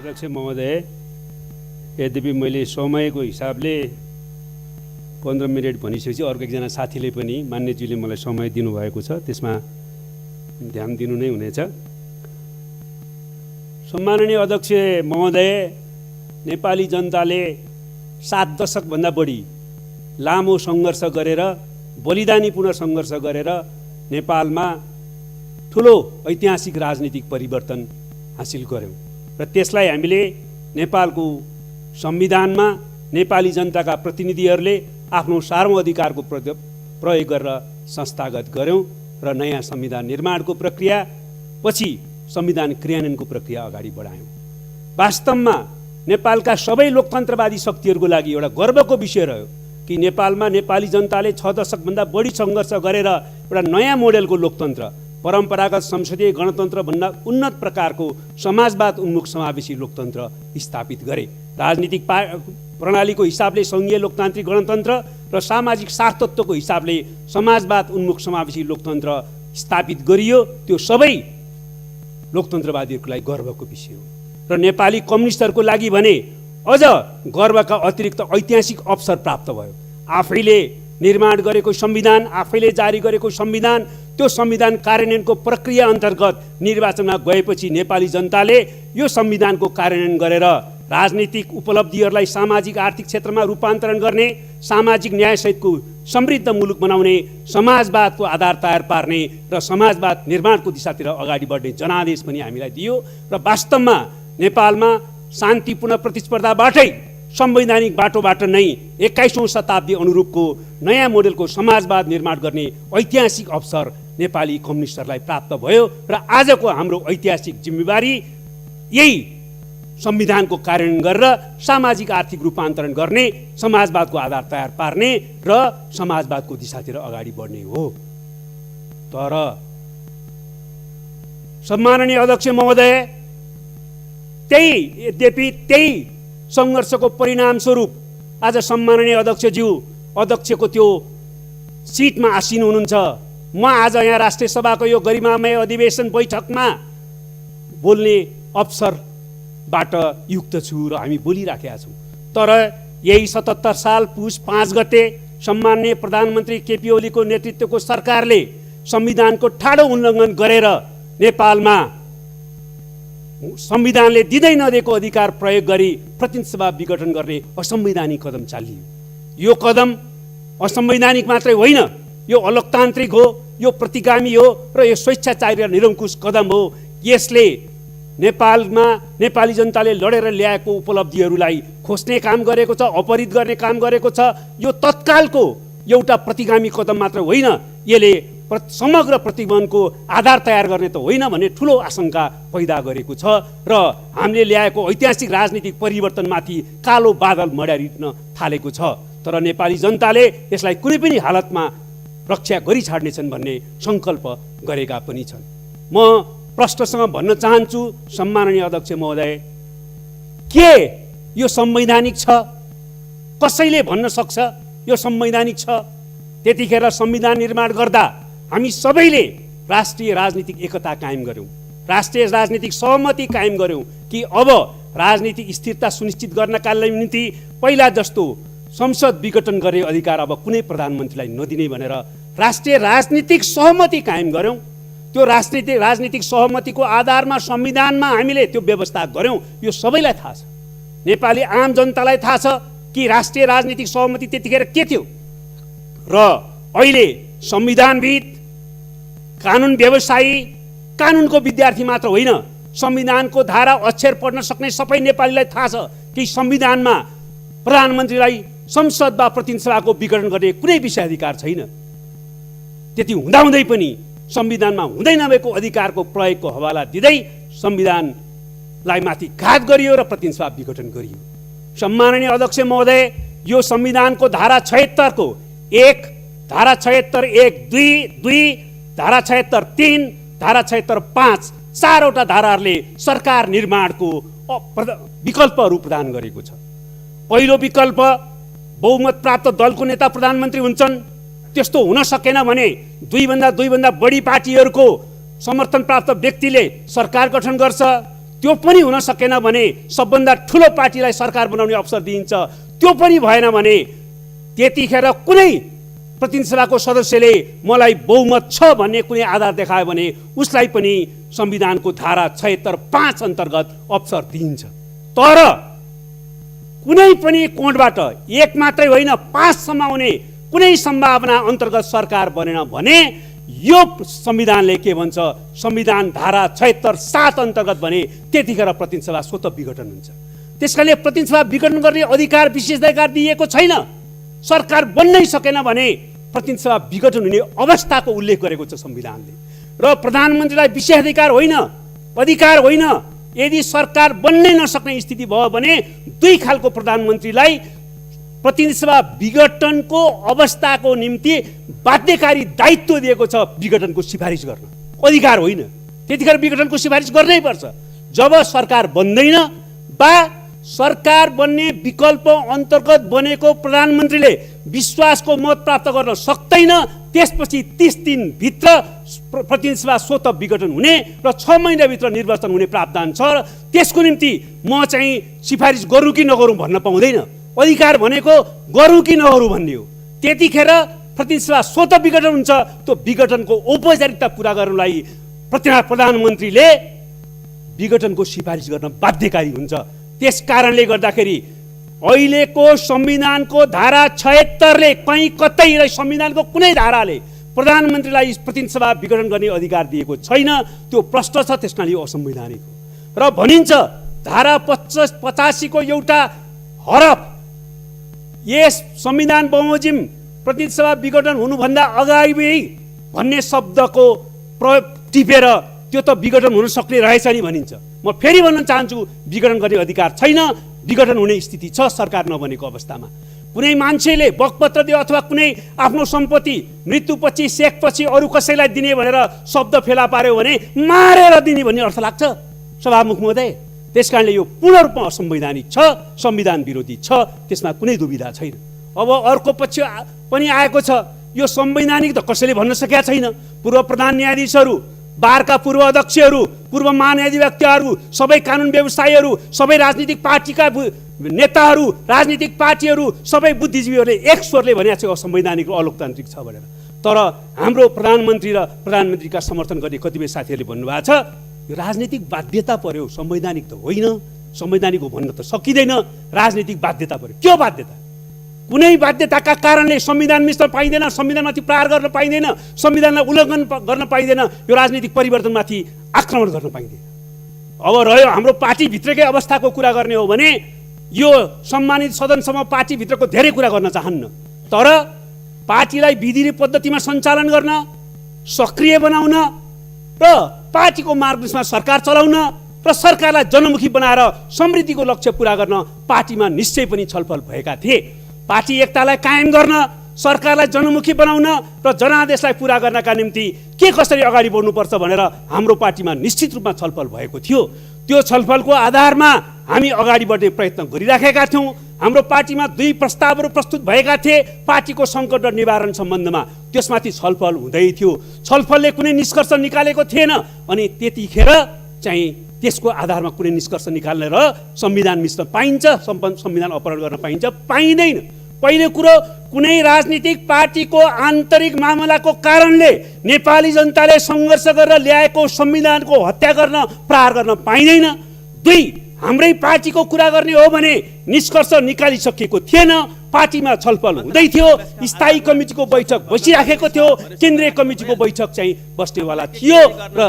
अध्यक्ष महोदय, यद्यपि मैले समयको हिसाबले 15 मिनट भनिसकेपछि अर्को एकजना साथीले पनि मान्यज्यूले मलाई समय दिनुभएको छ, त्यसमा ध्यान दिनु नै हुनेछ। सम्माननीय अध्यक्ष महोदय, नेपाली जनताले 7 दशकभन्दा बढी लामो सङ्घर्ष गरेर, बलिदानीपूर्ण सङ्घर्ष गरेर नेपालमा ठुलो ऐतिहासिक राजनीतिक परिवर्तन हासिल गर्यौँ र त्यसलाई हामीले नेपालको संविधानमा नेपाली जनताका प्रतिनिधिहरूले आफ्नो सार्वभौम अधिकारको प्रयोग गरेर संस्थागत गर्यौँ र नयाँ संविधान निर्माणको प्रक्रिया पछि संविधान क्रियान्वयनको प्रक्रिया अगाडि बढायौँ। वास्तवमा नेपालका सबै लोकतन्त्रवादी शक्तिहरूको लागि एउटा गर्वको विषय रह्यो कि नेपालमा नेपाली जनताले 6 दशकभन्दा बढी सङ्घर्ष गरेर एउटा नयाँ मोडेलको लोकतन्त्र, परम्परागत संसदीय गणतन्त्र भन्दा उन्नत प्रकारको समाजवाद उन्मुख समावेशी लोकतन्त्र स्थापित गरे। राजनीतिक प्रणालीको हिसाबले सङ्घीय लोकतान्त्रिक गणतन्त्र र सामाजिक सार्थत्वको हिसाबले समाजवाद उन्मुख समावेशी लोकतन्त्र स्थापित गरियो। त्यो सबै लोकतन्त्रवादीहरूको लागि गर्वको विषय हो र नेपाली कम्युनिस्टहरूको लागि भने अझ गर्वका अतिरिक्त ऐतिहासिक अवसर प्राप्त भयो। आफैले निर्माण गरेको संविधान, आफैले जारी गरेको संविधान, त्यो संविधान कार्यान्वयनको प्रक्रिया अन्तर्गत निर्वाचनमा गएपछि नेपाली जनताले यो संविधानको कार्यान्वयन गरेर राजनीतिक उपलब्धिहरूलाई सामाजिक आर्थिक क्षेत्रमा रूपान्तरण गर्ने, सामाजिक न्यायसहितको समृद्ध मुलुक बनाउने, समाजवादको आधार तयार पार्ने र समाजवाद निर्माणको दिशातिर अगाडि बढ्ने जनादेश पनि हामीलाई दियो र वास्तवमा नेपालमा शान्तिपूर्ण प्रतिस्पर्धाबाटै संवैधानिक बाटोबाट नै 21औं शताब्दी अनुरूपको नयाँ मोडेलको समाजवाद निर्माण गर्ने ऐतिहासिक अवसर नेपाली कम्युनिस्टहरूलाई प्राप्त भयो र आजको हाम्रो ऐतिहासिक जिम्मेवारी यही संविधानको कार्यान्वयन गरेर सामाजिक आर्थिक रूपान्तरण गर्ने, समाजवादको आधार तयार पार्ने र समाजवादको दिशातिर अगाडि बढ्ने हो। तर सम्माननीय अध्यक्ष महोदय, यद्यपि त्यही सङ्घर्षको परिणाम स्वरूप आज सम्माननीय अध्यक्षको त्यो सिटमा आसीन हुनुहुन्छ। म आज यहाँ राष्ट्रिय सभाको यो गरिमामय अधिवेशन बैठकमा बोल्ने अवसरबाट युक्त छु र हामी बोलिराखेका छौँ। तर यही 77 साल पुस 5 गते सम्माननीय प्रधानमन्त्री केपी ओलीको नेतृत्वको सरकारले संविधानको ठाडो उल्लङ्घन गरेर नेपालमा संविधानले दिँदै नदिएको अधिकार प्रयोग गरी प्रतिनिधि सभा विघटन गर्ने असंवैधानिक कदम चालियो। यो कदम असंवैधानिक मात्रै होइन, यो अलोकतान्त्रिक हो, यो प्रतिगामी हो र यो स्वेच्छाचारी र निरङ्कुश कदम हो। यसले नेपालमा नेपाली जनताले लडेर ल्याएको उपलब्धिहरूलाई खोज्ने काम गरेको छ, अपहरित गर्ने काम गरेको छ। यो तत्कालको एउटा प्रतिगामी कदम मात्र होइन, यसले समग्र प्रतिबन्धको आधार तयार गर्ने त होइन भन्ने ठुलो आशंका पैदा गरेको छ र हामीले ल्याएको ऐतिहासिक राजनीतिक परिवर्तनमाथि कालो बादल मड्यारिन थालेको छ। तर नेपाली जनताले यसलाई कुनै पनि हालतमा रक्षा गरी छाड्नेछन् भन्ने सङ्कल्प गरेका पनि छन्। म प्रश्नसँग भन्न चाहन्छु सम्माननीय अध्यक्ष महोदय, के यो संवैधानिक छ? कसैले भन्न सक्छ यो संवैधानिक छ? त्यतिखेर संविधान निर्माण गर्दा हामी सबैले राष्ट्रिय राजनीतिक एकता कायम गर्यौँ, राष्ट्रिय राजनीतिक सहमति कायम गर्यौँ कि अब राजनीतिक स्थिरता सुनिश्चित गर्नका निम्ति पहिला जस्तो संसद विघटन गर्ने अधिकार अब कुनै प्रधानमन्त्रीलाई नदिने भनेर राष्ट्रिय राजनीतिक सहमति कायम गर्यौँ। त्यो राजनीतिक सहमतिको आधारमा संविधानमा हामीले त्यो व्यवस्था गर्यौँ। यो सबैलाई थाहा छ, नेपाली आम जनतालाई थाहा छ कि राष्ट्रिय राजनीतिक सहमति त्यतिखेर के थियो र अहिले संविधानविद, कानुन व्यवसायी, कानुनको विद्यार्थी मात्र होइन, संविधानको धारा अक्षर पढ्न सक्ने सबै नेपालीलाई थाहा छ कि संविधानमा प्रधानमन्त्रीलाई संसद वा प्रतिनिधि सभाको विघटन गर्ने कुनै विषयाधिकार छैन। त्यति हुँदाहुँदै पनि संविधानमा हुँदै नभएको अधिकारको प्रयोगको हवाला दिँदै संविधानलाई माथि घात गरियो र प्रतिनिधि सभा विघटन गरियो। सम्माननीय अध्यक्ष महोदय, यो संविधानको धारा 76 को 1, धारा 76 1, 2, धारा 76 3, धारा 76 5, 4वटा धाराहरूले सरकार निर्माणको विकल्पहरू प्रदान गरेको छ। पहिलो विकल्प, बहुमत प्राप्त दलको नेता प्रधानमन्त्री हुन्छन्। त्यस्तो हुन सकेन भने दुईभन्दा बढी पार्टीहरूको समर्थन प्राप्त व्यक्तिले सरकार गठन गर्छ। त्यो पनि हुन सकेन भने सबभन्दा ठुलो पार्टीलाई सरकार बनाउने अवसर दिइन्छ, त्यो पनि भएन भने त्यतिखेर कुनै प्रतिनिधि सभाको सदस्यले मलाई बहुमत छ भन्ने कुनै आधार देखायो भने उसलाई पनि संविधानको धारा 76(5) अन्तर्गत अवसर दिइन्छ। तर कुनै पनि कोणबाट एक मात्रै होइन 5 सम्म आउने कुनै सम्भावना अन्तर्गत सरकार बनेन भने यो संविधानले के भन्छ, संविधान धारा 76(7) अन्तर्गत भने त्यतिखेर प्रतिनिधि सभा स्वतः विघटन हुन्छ। त्यसकारणले प्रतिनिधि सभा विघटन गर्ने अधिकार विशेषाधिकार दिएको छैन। सरकार बन्नै सकेन भने प्रतिनिधि सभा विघटन हुने अवस्थाको उल्लेख गरेको छ संविधानले। र प्रधानमन्त्रीलाई विशेषाधिकार होइन, अधिकार होइन। यदि सरकार बन्नै नसक्ने स्थिति भयो भने दुई खालको प्रधानमन्त्रीलाई प्रतिनिधि सभा विघटनको अवस्थाको निम्ति बाध्यकारी दायित्व दिएको छ विघटनको सिफारिस गर्न, अधिकार होइन। त्यतिखेर विघटनको सिफारिस गर्नै पर्छ। जब सरकार बन्दैन वा सरकार बन्ने विकल्प अन्तर्गत बनेको प्रधानमन्त्रीले विश्वासको मत प्राप्त गर्न सक्दैन, त्यसपछि 30 दिनभित्र प्रतिनिधि सभा स्वतः विघटन हुने र 6 महिनाभित्र निर्वाचन हुने प्रावधान छ। र त्यसको निम्ति म चाहिँ सिफारिस गरौँ कि नगरौँ भन्न पाउँदैन। अधिकार भनेको गरौँ कि नगरौँ भन्ने हो। त्यतिखेर प्रतिनिधि सभा स्वतः विघटन हुन्छ। त्यो विघटनको औपचारिकता पुरा गर्नलाई प्रधानमन्त्रीले विघटनको सिफारिस गर्न बाध्यकारी हुन्छ। त्यस कारणले गर्दाखेरि अहिलेको संविधानको धारा 76ले कहीँ कतै र संविधानको कुनै धाराले प्रधानमन्त्रीलाई प्रतिनिधि सभा विघटन गर्ने अधिकार दिएको छैन। त्यो प्रश्न छ, त्यसकारण यो असंवैधानिक हो। र भनिन्छ धारा 85 को एउटा हरफ यस संविधान बमोजिम प्रतिनिधि सभा विघटन हुनुभन्दा अगाडि भन्ने शब्दको प्रयोग टिपेर त्यो त विघटन हुन सक्ने रहेछ नि भनिन्छ। म फेरि भन्न चाहन्छु, विघटन गर्ने अधिकार छैन। विघटन हुने स्थिति छ सरकार नबनेको अवस्थामा। कुनै मान्छेले बकपत्र दियो अथवा कुनै आफ्नो सम्पत्ति मृत्युपछि सेकपछि अरू कसैलाई दिने भनेर शब्द फेला पार्यो भने मारेर दिने भन्ने अर्थ लाग्छ सभामुख महोदय। त्यसकारणले यो पूर्ण रूपमा असंवैधानिक छ, संविधान विरोधी छ, त्यसमा कुनै दुविधा छैन। अब अर्को पक्ष पनि आएको छ, यो संवैधानिक त कसैले भन्न सकेका छैन। पूर्व प्रधान न्यायाधीशहरू, बारका पूर्व अध्यक्षहरू, पूर्व महाधिवक्ताहरू, सबै कानुन व्यवसायीहरू, सबै राजनीतिक पार्टीका नेताहरू, राजनीतिक पार्टीहरू, सबै बुद्धिजीवीहरूले एक स्वरले भनेको छ असंवैधानिक र अलोकतान्त्रिक छ भनेर। तर हाम्रो प्रधानमन्त्री र प्रधानमन्त्रीका समर्थन गर्ने कतिपय साथीहरूले भन्नुभएको छ यो राजनीतिक बाध्यता पर्यो, संवैधानिक त होइन। संवैधानिक हो भन्न त सकिँदैन, राजनीतिक बाध्यता पर्यो। के बाध्यता? कुनै बाध्यताका कारणले संविधान मिच्न पाइँदैन, संविधानमाथि प्रहार गर्न पाइँदैन, संविधानलाई उल्लङ्घन गर्न पाइँदैन, यो राजनीतिक परिवर्तनमाथि आक्रमण गर्न पाइँदैन। अब रह्यो हाम्रो पार्टीभित्रकै अवस्थाको कुरा गर्ने हो भने यो सम्मानित सदनसम्म पार्टीभित्रको धेरै कुरा गर्न चाहन्न। तर पार्टीलाई विधि पद्धतिमा सञ्चालन गर्न, सक्रिय बनाउन र पार्टीको मार्गदर्शनमा सरकार चलाउन र सरकारलाई जनमुखी बनाएर समृद्धिको लक्ष्य पुरा गर्न पार्टीमा निश्चय पनि छलफल भएका थिए। पार्टी एकतालाई कायम गर्न, सरकारलाई जनमुखी बनाउन र जनादेशलाई पुरा गर्नका निम्ति के कसरी अगाडि बढ्नुपर्छ भनेर हाम्रो पार्टीमा निश्चित रूपमा छलफल भएको थियो। त्यो छलफलको आधारमा हामी अगाडि बढ्ने प्रयत्न गरिराखेका थियौँ। हाम्रो पार्टीमा 2 प्रस्तावहरू प्रस्तुत भएका थिए पार्टीको सङ्कट र निवारण सम्बन्धमा। त्यसमाथि छलफल हुँदै थियो। छलफलले कुनै निष्कर्ष निकालेको थिएन। अनि त्यतिखेर चाहिँ त्यसको आधारमा कुनै निष्कर्ष निकाल्ने र संविधान मिच्न पाइन्छ, संविधान अपहरण गर्न पाइन्छ, पाइँदैन। पहिलो कुरो, कुनै राजनीतिक पार्टीको आन्तरिक मामलाको कारणले नेपाली जनताले सङ्घर्ष गरेर ल्याएको संविधानको हत्या गर्न, प्रहार गर्न पाइँदैन। 2, हाम्रै पार्टीको कुरा गर्ने हो भने निष्कर्ष निकालिसकेको थिएन। पार्टीमा छलफल हुँदै थियो, स्थायी कमिटीको बैठक बसिराखेको थियो, केन्द्रीय कमिटीको बैठक चाहिँ बस्नेवाला थियो र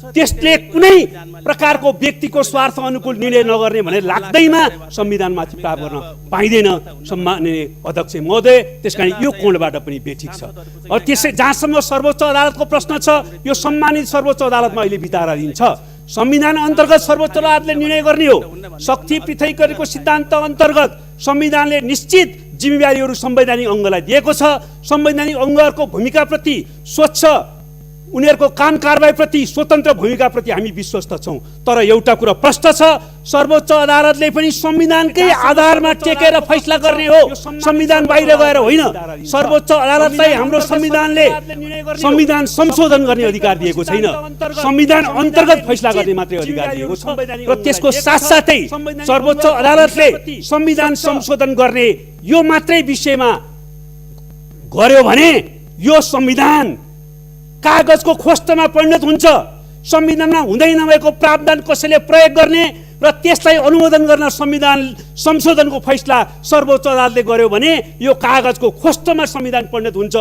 त्यसले कुनै प्रकारको व्यक्तिको स्वार्थ अनुकूल निर्णय नगर्ने भनेर लाग्दैमा संविधानमाथि प्रहार गर्न पाइँदैन सम्माननीय अध्यक्ष महोदय। त्यसकारण यो कोणबाट पनि बेठिक छ। त्यसै जहाँसम्म सर्वोच्च अदालतको प्रश्न छ, यो सम्मानित सर्वोच्च अदालतमा अहिले विचाराधीन छ। संविधान अन्तर्गत सर्वोच्च अदालतले निर्णय गर्ने हो। शक्ति पृथकीकरणको सिद्धान्त अन्तर्गत संविधानले निश्चित जिम्मेवारीहरू संवैधानिक अङ्गलाई दिएको छ। संवैधानिक अङ्गहरूको भूमिकाप्रति स्वच्छ उनीहरूको काम कारबाहीप्रति स्वतन्त्र भूमिकाप्रति हामी विश्वस्त छौँ। तर एउटा कुरा प्रष्ट छ, सर्वोच्च अदालतले पनि संविधानकै आधारमा टेकेर फैसला गर्ने हो, संविधान बाहिर गएर होइन। सर्वोच्च अदालतलाई हाम्रो संविधानले संविधान संशोधन गर्ने अधिकार दिएको छैन, संविधान अन्तर्गत फैसला गर्ने मात्रै अधिकार दिएको छ। र त्यसको साथसाथै सर्वोच्च अदालतले संविधान संशोधन गर्ने यो मात्रै विषयमा गर्यो भने यो संविधान कागजको खोस्टमा परिणत हुन्छ। संविधानमा हुँदै नभएको प्रावधान कसैले प्रयोग गर्ने र त्यसलाई अनुमोदन गर्न संविधान संशोधनको फैसला सर्वोच्च अदालतले गर्यो भने यो कागजको खोस्टमा संविधान परिणत हुन्छ,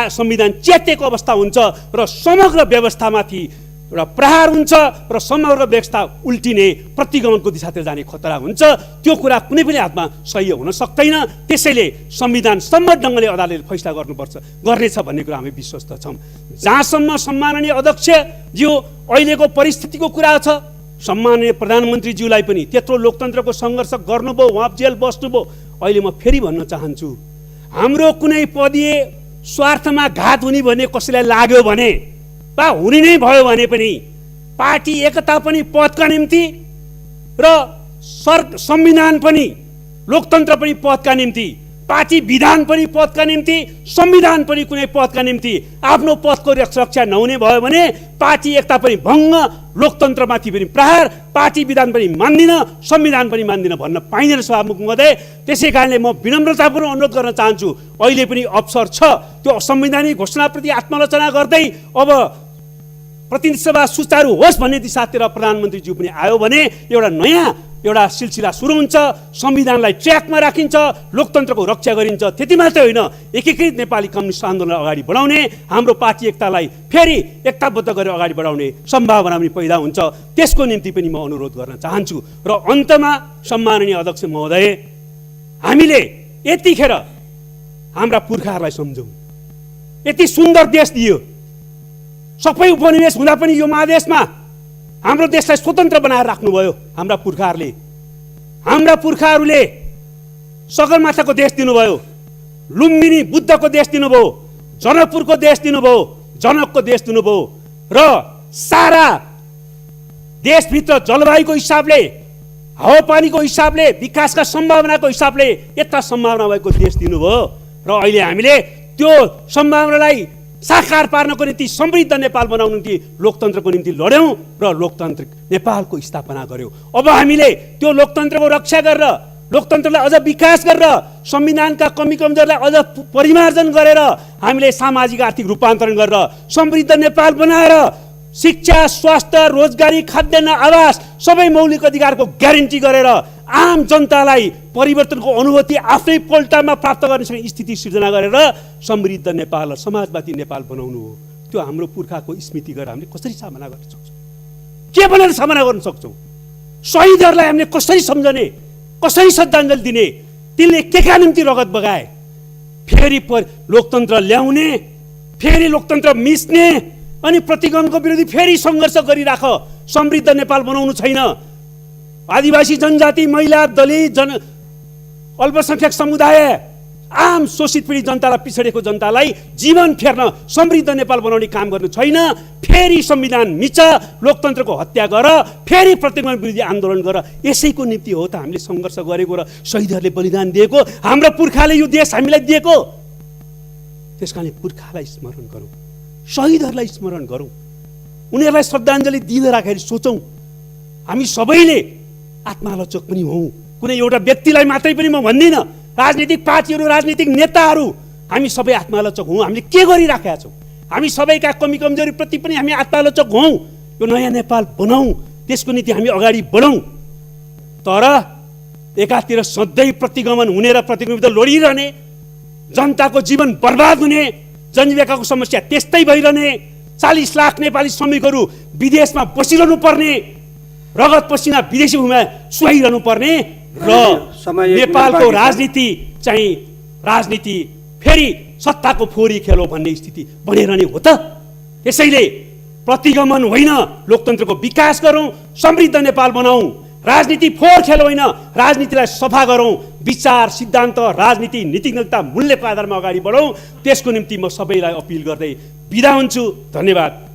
संविधान च्यातिएको अवस्था हुन्छ र समग्र व्यवस्थामाथि एउटा प्रहार हुन्छ र समग्र व्यवस्था उल्टिने प्रतिगमनको दिशातिर जाने खतरा हुन्छ। त्यो कुरा कुनै पनि हातमा सही हुन सक्दैन। त्यसैले संविधान सम्मत ढङ्गले अदालतले फैसला गर्नेछ भन्ने कुरा हामी विश्वस्त छौँ। जहाँसम्म सम्माननीय अध्यक्षज्यू अहिलेको परिस्थितिको कुरा छ, सम्माननीय प्रधानमन्त्रीज्यूलाई पनि त्यत्रो लोकतन्त्रको सङ्घर्ष गर्नुभयो, उहाँ जेल बस्नुभयो। अहिले म फेरि भन्न चाहन्छु, हाम्रो कुनै पदीय स्वार्थमा घात हुने भन्ने कसैलाई लाग्यो भने वा हुने नै भयो भने पनि पार्टी एकता पनि पदका निम्ति र संविधान पनि लोकतन्त्र पनि पदका निम्ति, पार्टी विधान पनि पदका निम्ति, संविधान पनि कुनै पदका निम्ति आफ्नो पदको रक्षा नहुने भयो भने पार्टी एकता पनि भङ्ग, लोकतन्त्रमाथि पनि प्रहार, पार्टी विधान पनि मान्दिन, संविधान पनि मान्दिन भन्न पाइँदैन सभामुख महोदय। त्यसै कारणले म विनम्रतापूर्वक अनुरोध गर्न चाहन्छु, अहिले पनि अवसर छ त्यो संवैधानिक घोषणाप्रति आत्मालोचना गर्दै अब प्रतिनिधि सभा सुचारू होस् भन्ने दिशातिर प्रधानमन्त्रीज्यू पनि आयो भने एउटा सिलसिला सुरु हुन्छ, संविधानलाई ट्र्याकमा राखिन्छ, लोकतन्त्रको रक्षा गरिन्छ। त्यति मात्रै होइन, एकीकृत नेपाली कम्युनिस्ट आन्दोलनलाई अगाडि बढाउने, हाम्रो पार्टी एकतालाई फेरि एकताबद्ध गरेर अगाडि बढाउने सम्भावना पनि पैदा हुन्छ। त्यसको निम्ति पनि म अनुरोध गर्न चाहन्छु। र अन्तमा सम्माननीय अध्यक्ष महोदय, हामीले यतिखेर हाम्रा पुर्खाहरूलाई सम्झौँ। यति सुन्दर देश दियो, सबै उपनिवेश हुँदा पनि यो महादेशमा हाम्रो देशलाई स्वतन्त्र बनाएर राख्नुभयो हाम्रा पुर्खाहरूले। हाम्रा पुर्खाहरूले सगरमाथाको देश दिनुभयो, लुम्बिनी बुद्धको देश दिनुभयो, जनकपुरको देश दिनुभयो, जनकको देश दिनुभयो र सारा देशभित्र जलवायुको हिसाबले, हावापानीको हिसाबले, विकासका सम्भावनाको हिसाबले यता सम्भावना भएको देश दिनुभयो। र अहिले हामीले त्यो सम्भावनालाई साकार पार्नको निम्ति समृद्ध नेपाल बनाउनको निम्ति लोकतन्त्रको निम्ति लड्यौँ र लोकतान्त्रिक नेपालको स्थापना गर्यौँ। अब हामीले त्यो लोकतन्त्रको रक्षा गरेर, लोकतन्त्रलाई अझ विकास गरेर, संविधानका कमी कमजोरलाई अझ परिमार्जन गरेर, हामीले सामाजिक आर्थिक रूपान्तरण गरेर समृद्ध नेपाल बनाएर शिक्षा, स्वास्थ्य, रोजगारी, खाद्यान्न, आवास सबै मौलिक अधिकारको ग्यारेन्टी गरेर आम जनतालाई परिवर्तनको अनुभूति आफ्नै पोल्टामा प्राप्त गर्ने स्थिति सिर्जना गरेर समृद्ध नेपाल र समाजवादी नेपाल बनाउनु हो। त्यो हाम्रो पुर्खाको स्मृति गरेर हामीले कसरी सामना गर्न सक्छौँ? के भनेर सामना गर्न सक्छौँ? शहीदहरूलाई हामीले कसरी सम्झने, कसरी श्रद्धाञ्जली दिने? तिनले केका निम्ति रगत बगाए? फेरि लोकतन्त्र ल्याउने, फेरि लोकतन्त्र मिच्ने अनि प्रतिगमनको विरोधी फेरि सङ्घर्ष गरिराख। समृद्ध नेपाल बनाउनु छैन। आदिवासी जनजाति, महिला, दलित, अल्पसङ्ख्यक समुदाय, आम शोषित पीडित जनतालाई, पिछडेको जनतालाई जीवन फेर्न समृद्ध नेपाल बनाउने काम गर्नु छैन। फेरि संविधान मिच, लोकतन्त्रको हत्या गर, फेरि प्रतिगमन विरोधी आन्दोलन गर। यसैको निम्ति हो त हामीले सङ्घर्ष गरेको र शहीदहरूले बलिदान दिएको, हाम्रो पुर्खाले यो देश हामीलाई दिएको। त्यसकारणले पुर्खालाई स्मरण गरौँ, शहीदहरूलाई स्मरण गरौँ, उनीहरूलाई श्रद्धाञ्जली दिँदै राखेर सोचौँ। हामी सबैले आत्मालोचक पनि हौँ। कुनै एउटा व्यक्तिलाई मात्रै पनि म भन्दिनँ, राजनीतिक पार्टीहरू, राजनीतिक नेताहरू, हामी सबै आत्मालोचक हौँ। हामीले के गरिराखेका छौँ? हामी सबैका कमी कमजोरीप्रति पनि हामी आत्मालोचक हौँ। यो नयाँ नेपाल बनाऊँ, त्यसको निम्ति हामी अगाडि बढौँ। तर एकातिर सधैँ प्रतिगमन हुने र प्रतिगमन लडिरहने, जनताको जीवन बर्बाद हुने, जनजीविकाको समस्या त्यस्तै भइरहने, 40 लाख नेपाली श्रमिकहरू विदेशमा बसिरहनु पर्ने, रगत पसिना विदेशी भूमिमा सुहाइरहनु पर्ने र नेपालको राजनीति चाहिँ राजनीति फेरि सत्ताको फोरी खेलो भन्ने स्थिति बनिरहने हो त। त्यसैले प्रतिगमन होइन, लोकतन्त्रको विकास गरौँ, समृद्ध नेपाल बनाऊँ। राजनीति फोहोर खेल होइन, राजनीतिलाई सफा गरौँ, विचार, सिद्धान्त, राजनीति, नीतिगतता, मूल्यको आधारमा अगाडि बढौँ। त्यसको निम्ति म सबैलाई अपिल गर्दै बिदा हुन्छु। धन्यवाद।